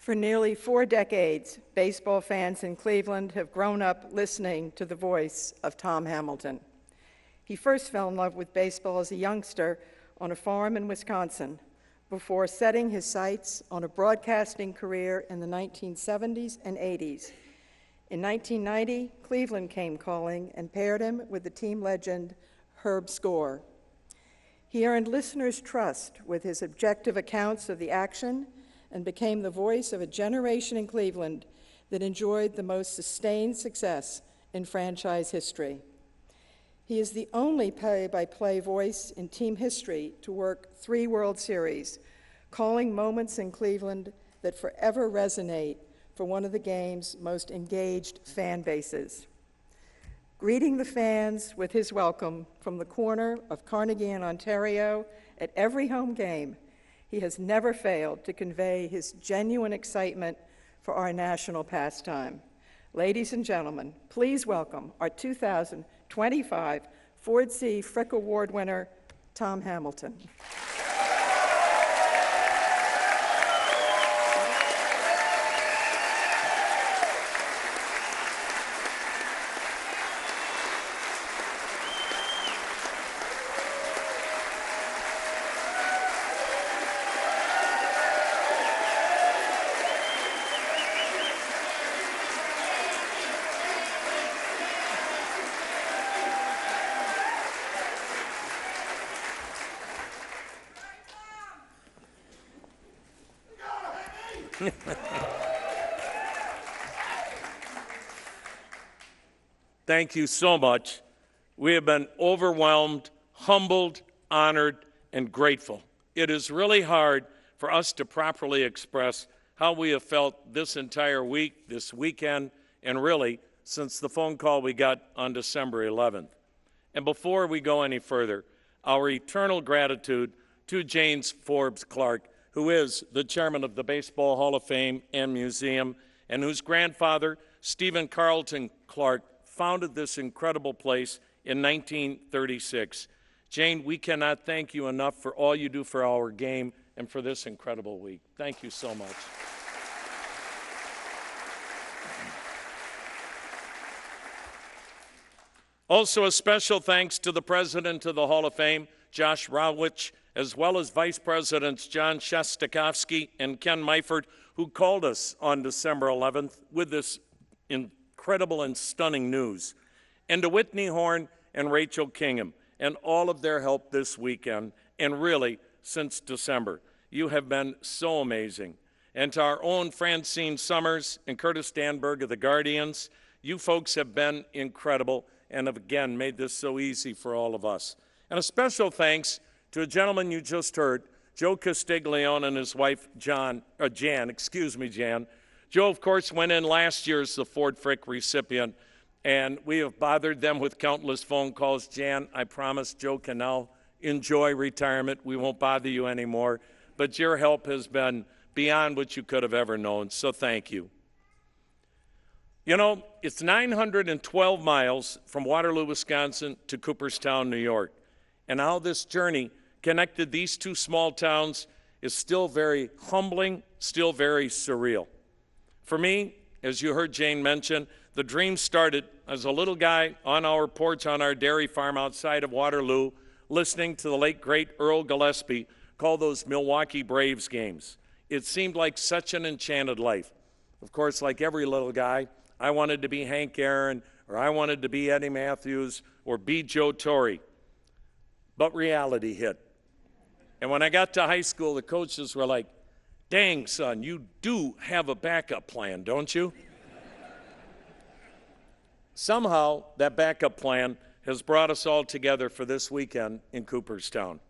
For nearly 4 decades, baseball fans in Cleveland have grown up listening to the voice of Tom Hamilton. He first fell in love with baseball as a youngster on a farm in Wisconsin before setting his sights on a broadcasting career in the 1970s and 80s. In 1990, Cleveland came calling and paired him with the team legend Herb Score. He earned listeners' trust with his objective accounts of the action and became the voice of a generation in Cleveland that enjoyed the most sustained success in franchise history. He is the only play-by-play voice in team history to work 3 World Series, calling moments in Cleveland that forever resonate for one of the game's most engaged fan bases. Greeting the fans with his welcome from the corner of Carnegie in Ontario at every home game, he has never failed to convey his genuine excitement for our national pastime. Ladies and gentlemen, please welcome our 2025 Ford C. Frick Award winner, Tom Hamilton. Thank you so much. We have been overwhelmed, humbled, honored, and grateful. It is really hard for us to properly express how we have felt this entire week, this weekend, and really since the phone call we got on December 11th. And before we go any further, our eternal gratitude to James Forbes Clark, who is the chairman of the Baseball Hall of Fame and Museum, and whose grandfather, Stephen Carlton Clark, founded this incredible place in 1936. Jane, we cannot thank you enough for all you do for our game and for this incredible week. Thank you so much. Also, a special thanks to the President of the Hall of Fame, Josh Rawitsch, as well as Vice Presidents John Shostakofsky and Ken Meifert, who called us on December 11th with this incredible and stunning news, and to Whitney Horn and Rachel Kingham, and all of their help this weekend, and really since December. You have been so amazing. And to our own Francine Summers and Curtis Danberg of the Guardians, you folks have been incredible and have again made this so easy for all of us. And a special thanks to a gentleman you just heard, Joe Castiglione and his wife Jan. Joe, of course, went in last year as the Ford Frick recipient, and we have bothered them with countless phone calls. Jan, I promise Joe can now enjoy retirement. We won't bother you anymore, but your help has been beyond what you could have ever known, so thank you. You know, it's 912 miles from Waterloo, Wisconsin to Cooperstown, New York, and how this journey connected these 2 small towns is still very humbling, still very surreal. For me, as you heard Jane mention, the dream started as a little guy on our porch on our dairy farm outside of Waterloo, listening to the late, great Earl Gillespie call those Milwaukee Braves games. It seemed like such an enchanted life. Of course, like every little guy, I wanted to be Hank Aaron, or I wanted to be Eddie Matthews, or be Joe Torre. But reality hit. And when I got to high school, the coaches were like, "Dang, son, you do have a backup plan, don't you?" Somehow, that backup plan has brought us all together for this weekend in Cooperstown.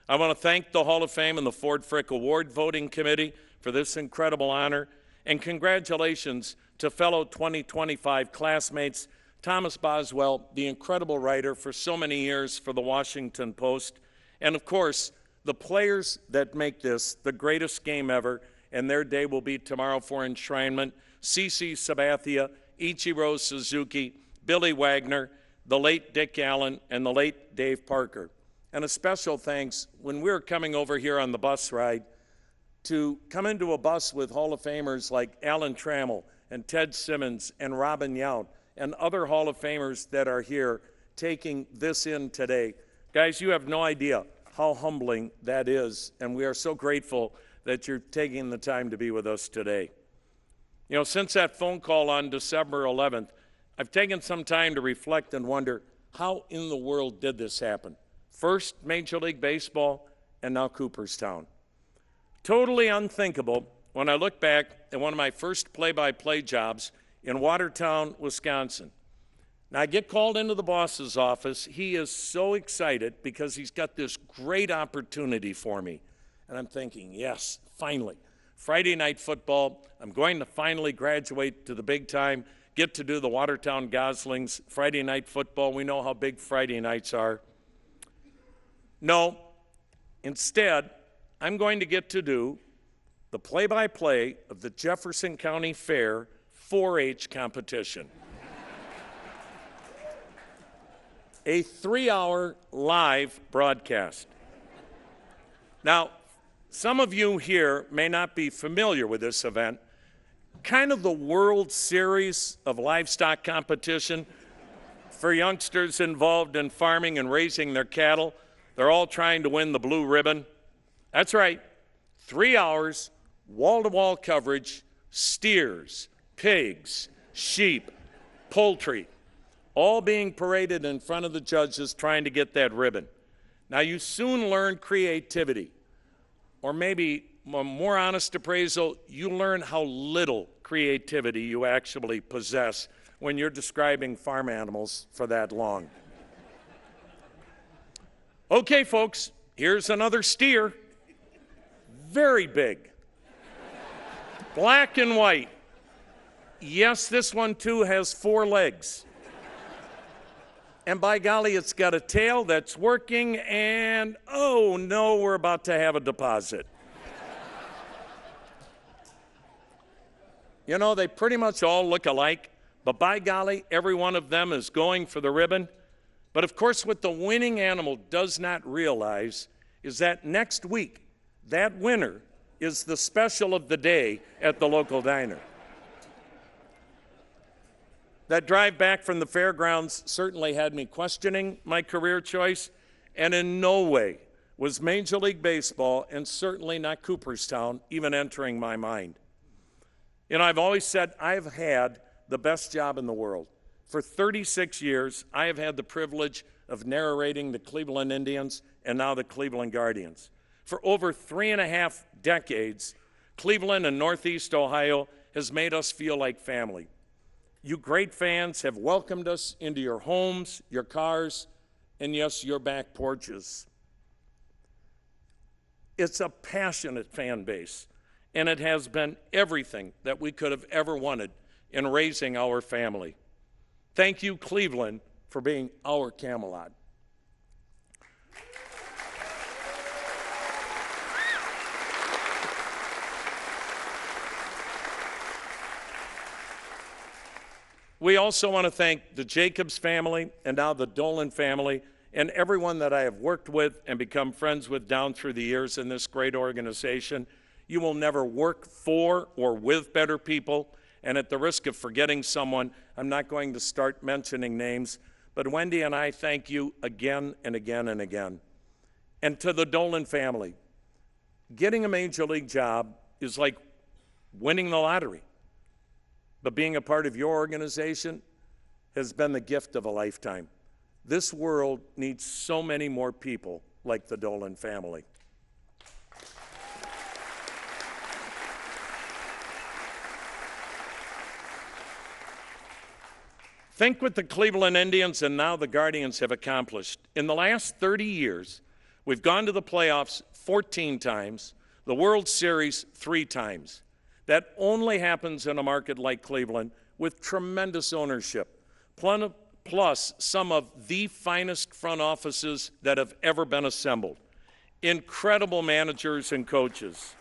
I want to thank the Hall of Fame and the Ford Frick Award Voting Committee for this incredible honor, and congratulations to fellow 2025 classmates, Thomas Boswell, the incredible writer for so many years for the Washington Post, and of course, the players that make this the greatest game ever, and their day will be tomorrow for enshrinement, CC Sabathia, Ichiro Suzuki, Billy Wagner, the late Dick Allen, and the late Dave Parker. And a special thanks, when we were coming over here on the bus ride, to come into a bus with Hall of Famers like Alan Trammell and Ted Simmons and Robin Yount and other Hall of Famers that are here taking this in today. Guys, you have no idea how humbling that is, and we are so grateful that you're taking the time to be with us today. You know, since that phone call on December 11th, I've taken some time to reflect and wonder, how in the world did this happen? First Major League Baseball, and now Cooperstown. Totally unthinkable when I look back at one of my first play-by-play jobs in Watertown, Wisconsin. Now, I get called into the boss's office. He is so excited because he's got this great opportunity for me. And I'm thinking, yes, finally. Friday night football, I'm going to finally graduate to the big time, get to do the Watertown Goslings. Friday night football, we know how big Friday nights are. No, instead, I'm going to get to do the play-by-play of the Jefferson County Fair 4-H competition. A 3-hour live broadcast. Now, some of you here may not be familiar with this event. Kind of the World Series of livestock competition for youngsters involved in farming and raising their cattle. They're all trying to win the blue ribbon. That's right, 3 hours, wall-to-wall coverage, steers, pigs, sheep, poultry, all being paraded in front of the judges trying to get that ribbon. Now, you soon learn creativity, or maybe a more honest appraisal, you learn how little creativity you actually possess when you're describing farm animals for that long. Okay, folks, here's another steer. Very big. Black and white. Yes, this one too has 4 legs. And by golly, it's got a tail that's working, and oh no, we're about to have a deposit. You know, they pretty much all look alike, but by golly, every one of them is going for the ribbon. But of course, what the winning animal does not realize is that next week, that winner is the special of the day at the local diner. That drive back from the fairgrounds certainly had me questioning my career choice, and in no way was Major League Baseball, and certainly not Cooperstown, even entering my mind. You know, I've always said I've had the best job in the world. For 36 years, I have had the privilege of narrating the Cleveland Indians and now the Cleveland Guardians. For over 3.5 decades, Cleveland and Northeast Ohio has made us feel like family. You great fans have welcomed us into your homes, your cars, and yes, your back porches. It's a passionate fan base, and it has been everything that we could have ever wanted in raising our family. Thank you, Cleveland, for being our Camelot. We also want to thank the Jacobs family and now the Dolan family and everyone that I have worked with and become friends with down through the years in this great organization. You will never work for or with better people, and at the risk of forgetting someone, I'm not going to start mentioning names, but Wendy and I thank you again and again and again. And to the Dolan family, getting a major league job is like winning the lottery. But being a part of your organization has been the gift of a lifetime. This world needs so many more people like the Dolan family. Think what the Cleveland Indians and now the Guardians have accomplished. In the last 30 years, we've gone to the playoffs 14 times, the World Series 3 times. That only happens in a market like Cleveland with tremendous ownership, plus some of the finest front offices that have ever been assembled. Incredible managers and coaches.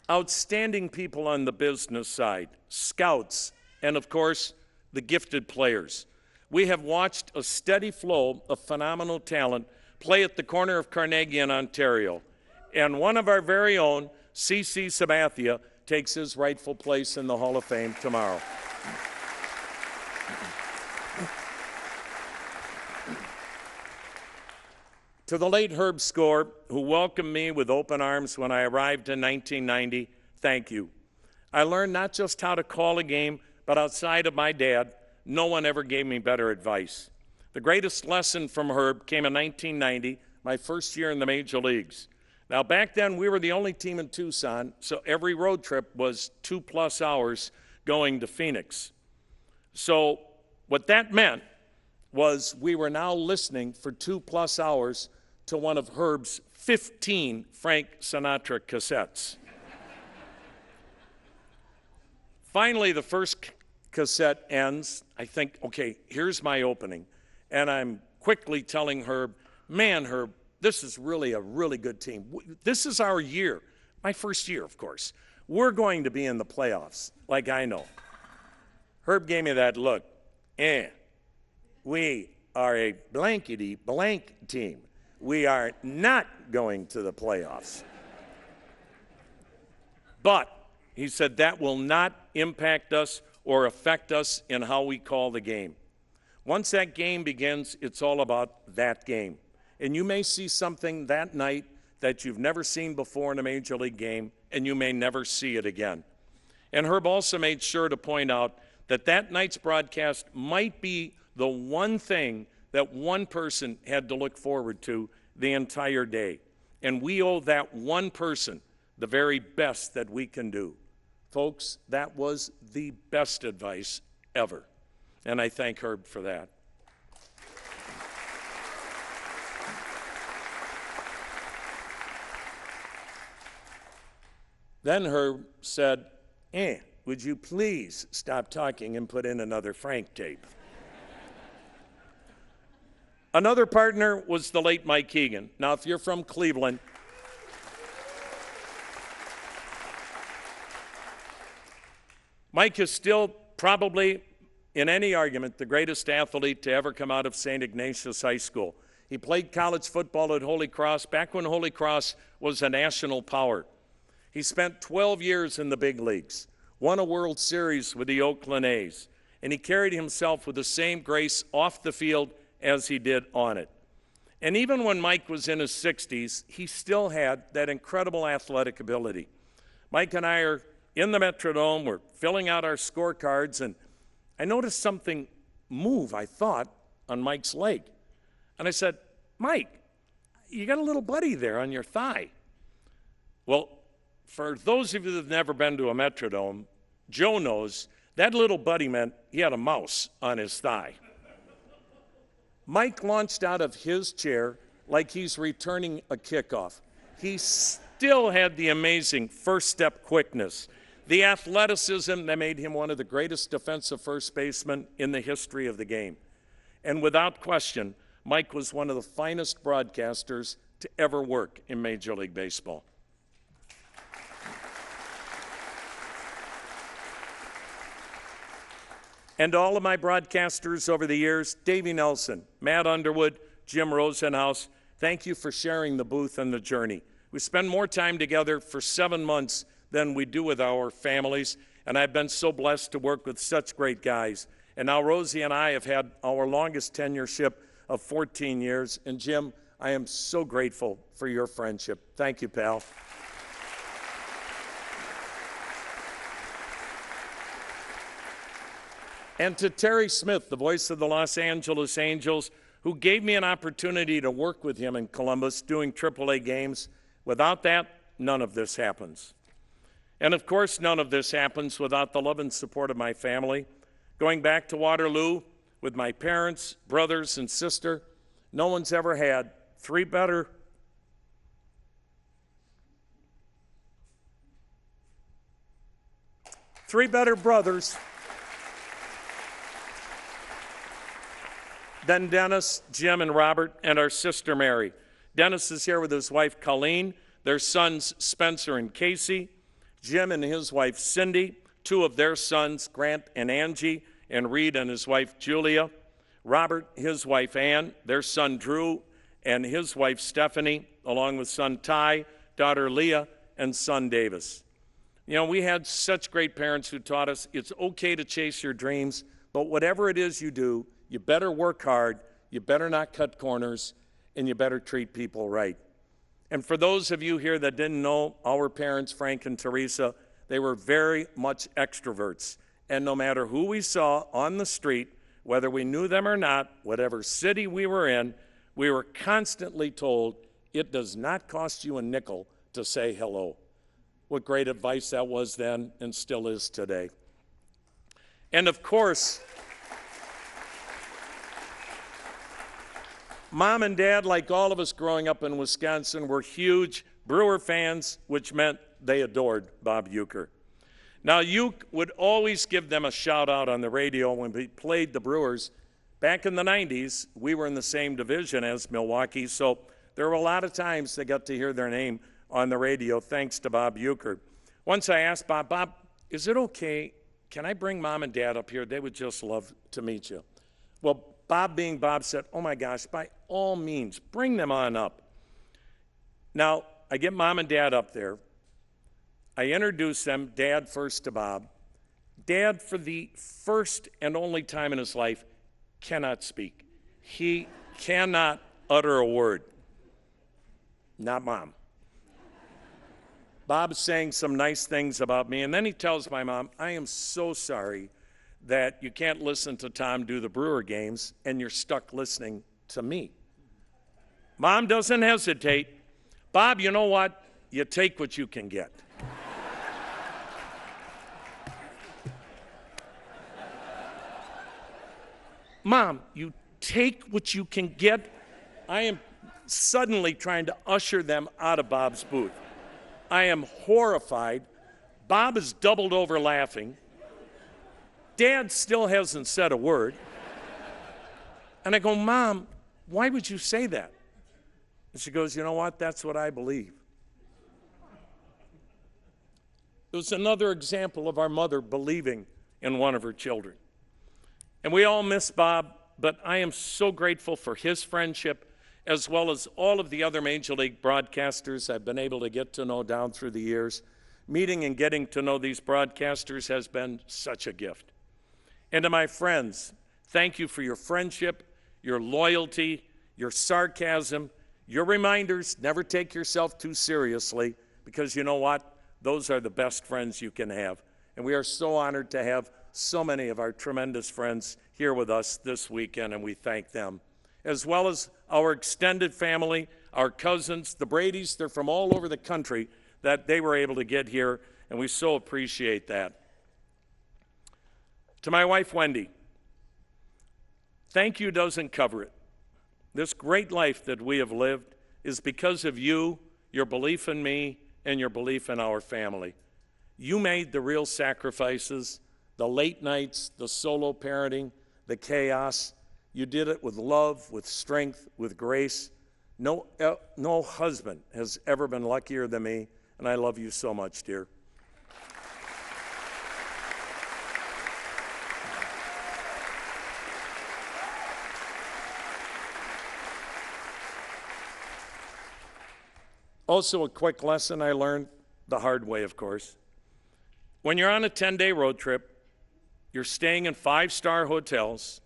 Outstanding people on the business side, scouts, and of course, the gifted players. we have watched a steady flow of phenomenal talent play at the corner of Carnegie in Ontario. And one of our very own, C.C. Sabathia, takes his rightful place in the Hall of Fame tomorrow. To the late Herb Score, who welcomed me with open arms when I arrived in 1990, thank you. I learned not just how to call a game, but outside of my dad, no one ever gave me better advice. The greatest lesson from Herb came in 1990, my first year in the major leagues. Now, back then, we were the only team in Tucson, so every road trip was 2+ hours going to Phoenix. So what that meant was we were now listening for 2+ hours to one of Herb's 15 Frank Sinatra cassettes. Finally, the first cassette ends. I think, okay, here's my opening. And I'm quickly telling Herb, man, Herb, this is really a really good team. This is our year. My first year, of course. We're going to be in the playoffs, like I know. Herb gave me that look. We are a blankety blank team. We are not going to the playoffs. But, he said, that will not impact us or affect us in how we call the game. Once that game begins, it's all about that game. And you may see something that night that you've never seen before in a major league game, and you may never see it again. And Herb also made sure to point out that that night's broadcast might be the one thing that one person had to look forward to the entire day. And we owe that one person the very best that we can do. Folks, that was the best advice ever. And I thank Herb for that. Then Herb said, would you please stop talking and put in another Frank tape? Another partner was the late Mike Keegan. Now, if you're from Cleveland, Mike is still probably, in any argument, the greatest athlete to ever come out of St. Ignatius High School. He played college football at Holy Cross back when Holy Cross was a national power. He spent 12 years in the big leagues, won a World Series with the Oakland A's, and he carried himself with the same grace off the field as he did on it. And even when Mike was in his 60s, he still had that incredible athletic ability. Mike and I are in the Metrodome, we're filling out our scorecards, and I noticed something move, I thought, on Mike's leg. And I said, Mike, you got a little buddy there on your thigh. Well, for those of you that have never been to a Metrodome, Joe knows that little buddy meant he had a mouse on his thigh. Mike launched out of his chair like he's returning a kickoff. He still had the amazing first step quickness, the athleticism that made him one of the greatest defensive first basemen in the history of the game. And without question, Mike was one of the finest broadcasters to ever work in Major League Baseball. And all of my broadcasters over the years, Davey Nelson, Matt Underwood, Jim Rosenhaus, thank you for sharing the booth and the journey. We spend more time together for 7 months than we do with our families, and I've been so blessed to work with such great guys. And now Rosie and I have had our longest tenureship of 14 years. And Jim, I am so grateful for your friendship. Thank you, pal. And to Terry Smith, the voice of the Los Angeles Angels, who gave me an opportunity to work with him in Columbus doing AAA games. Without that, none of this happens. And of course, none of this happens without the love and support of my family. Going back to Waterloo with my parents, brothers, and sister, no one's ever had three better brothers than Dennis, Jim, and Robert, and our sister Mary. Dennis is here with his wife Colleen, their sons Spencer and Casey, Jim and his wife Cindy, two of their sons, Grant and Angie, and Reed and his wife Julia. Robert, his wife Ann, their son Drew, and his wife Stephanie, along with son Ty, daughter Leah, and son Davis. You know, we had such great parents who taught us it's okay to chase your dreams, but whatever it is you do, you better work hard, you better not cut corners, and you better treat people right. And for those of you here that didn't know our parents, Frank and Teresa, they were very much extroverts. And no matter who we saw on the street, whether we knew them or not, whatever city we were in, we were constantly told, it does not cost you a nickel to say hello. What great advice that was then and still is today. And of course, Mom and Dad, like all of us growing up in Wisconsin, were huge Brewer fans, which meant they adored Bob Uecker. Now, Ueck would always give them a shout out on the radio when we played the Brewers. Back in the 90s, we were in the same division as Milwaukee, so there were a lot of times they got to hear their name on the radio, thanks to Bob Uecker. Once I asked Bob, is it okay? Can I bring Mom and Dad up here? They would just love to meet you. Well, Bob being Bob said, oh my gosh, by all means, bring them on up. Now, I get Mom and Dad up there. I introduce them, Dad first to Bob. Dad, for the first and only time in his life, cannot speak. He cannot utter a word. Not Mom. Bob's saying some nice things about me, and then he tells my mom, I am so sorry that you can't listen to Tom do the Brewer games and you're stuck listening to me. Mom doesn't hesitate. Bob, you know what? You take what you can get. Mom, you take what you can get. I am suddenly trying to usher them out of Bob's booth. I am horrified. Bob is doubled over laughing. Dad still hasn't said a word. And I go, Mom, why would you say that? And she goes, you know what? That's what I believe. It was another example of our mother believing in one of her children. And we all miss Bob, but I am so grateful for his friendship, as well as all of the other Major League broadcasters I've been able to get to know down through the years. Meeting and getting to know these broadcasters has been such a gift. And to my friends, thank you for your friendship, your loyalty, your sarcasm, your reminders. Never take yourself too seriously, because you know what? Those are the best friends you can have. And we are so honored to have so many of our tremendous friends here with us this weekend, and we thank them. As well as our extended family, our cousins, the Bradys, they're from all over the country, that they were able to get here, and we so appreciate that. To my wife, Wendy, thank you doesn't cover it. This great life that we have lived is because of you, your belief in me, and your belief in our family. You made the real sacrifices, the late nights, the solo parenting, the chaos. You did it with love, with strength, with grace. No husband has ever been luckier than me, and I love you so much, dear. Also, a quick lesson I learned the hard way, of course. When you're on a 10-day road trip, you're staying in 5-star hotels,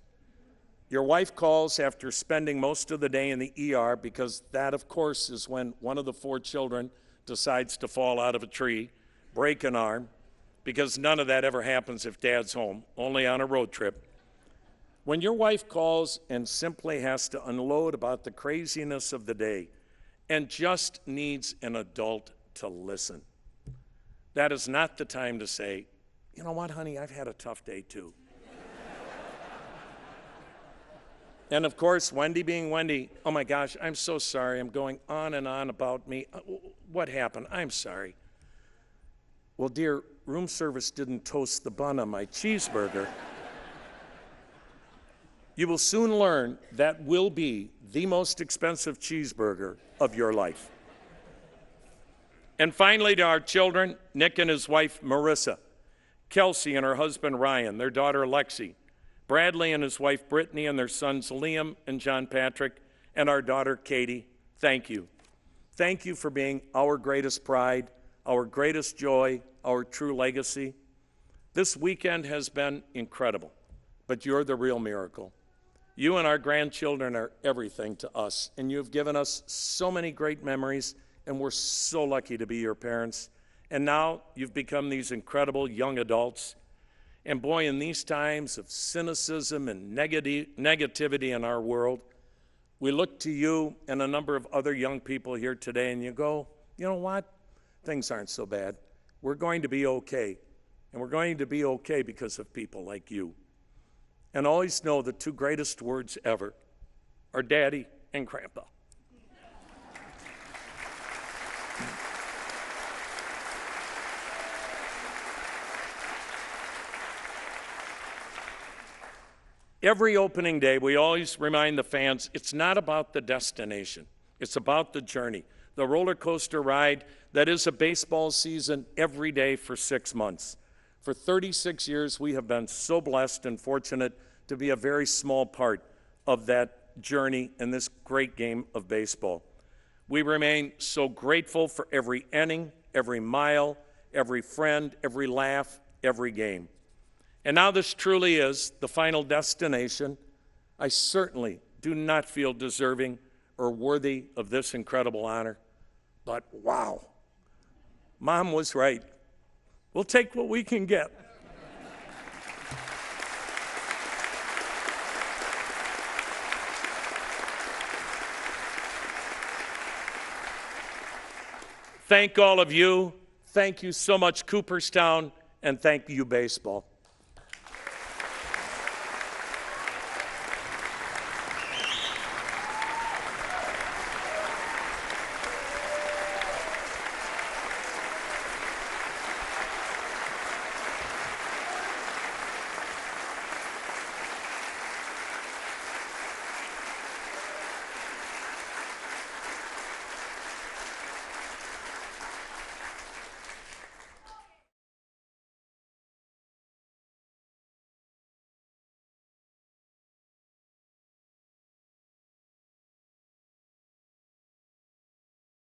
your wife calls after spending most of the day in the ER, because that, of course, is when one of the 4 children decides to fall out of a tree, break an arm, because none of that ever happens if Dad's home, only on a road trip. When your wife calls and simply has to unload about the craziness of the day and just needs an adult to listen, that is not the time to say, you know what, honey, I've had a tough day too. And of course, Wendy being Wendy, oh my gosh, I'm so sorry. I'm going on and on about me. What happened? I'm sorry. Well, dear, room service didn't toast the bun on my cheeseburger. You will soon learn that will be the most expensive cheeseburger of your life. And finally, to our children, Nick and his wife, Marissa, Kelsey and her husband, Ryan, their daughter, Lexi, Bradley and his wife Brittany and their sons Liam and John Patrick and our daughter Katie, thank you. Thank you for being our greatest pride, our greatest joy, our true legacy. This weekend has been incredible, but you're the real miracle. You and our grandchildren are everything to us, and you've given us so many great memories, and we're so lucky to be your parents. And now you've become these incredible young adults. And boy, in these times of cynicism and negativity in our world, we look to you and a number of other young people here today, and you go, you know what? Things aren't so bad. We're going to be okay. And we're going to be okay because of people like you. And always know the two greatest words ever are Daddy and Grandpa. Every opening day, we always remind the fans, it's not about the destination. It's about the journey, the roller coaster ride that is a baseball season every day for 6 months. For 36 years, we have been so blessed and fortunate to be a very small part of that journey in this great game of baseball. We remain so grateful for every inning, every mile, every friend, every laugh, every game. And now this truly is the final destination. I certainly do not feel deserving or worthy of this incredible honor, but wow, Mom was right. We'll take what we can get. Thank all of you. Thank you so much, Cooperstown, and thank you, baseball.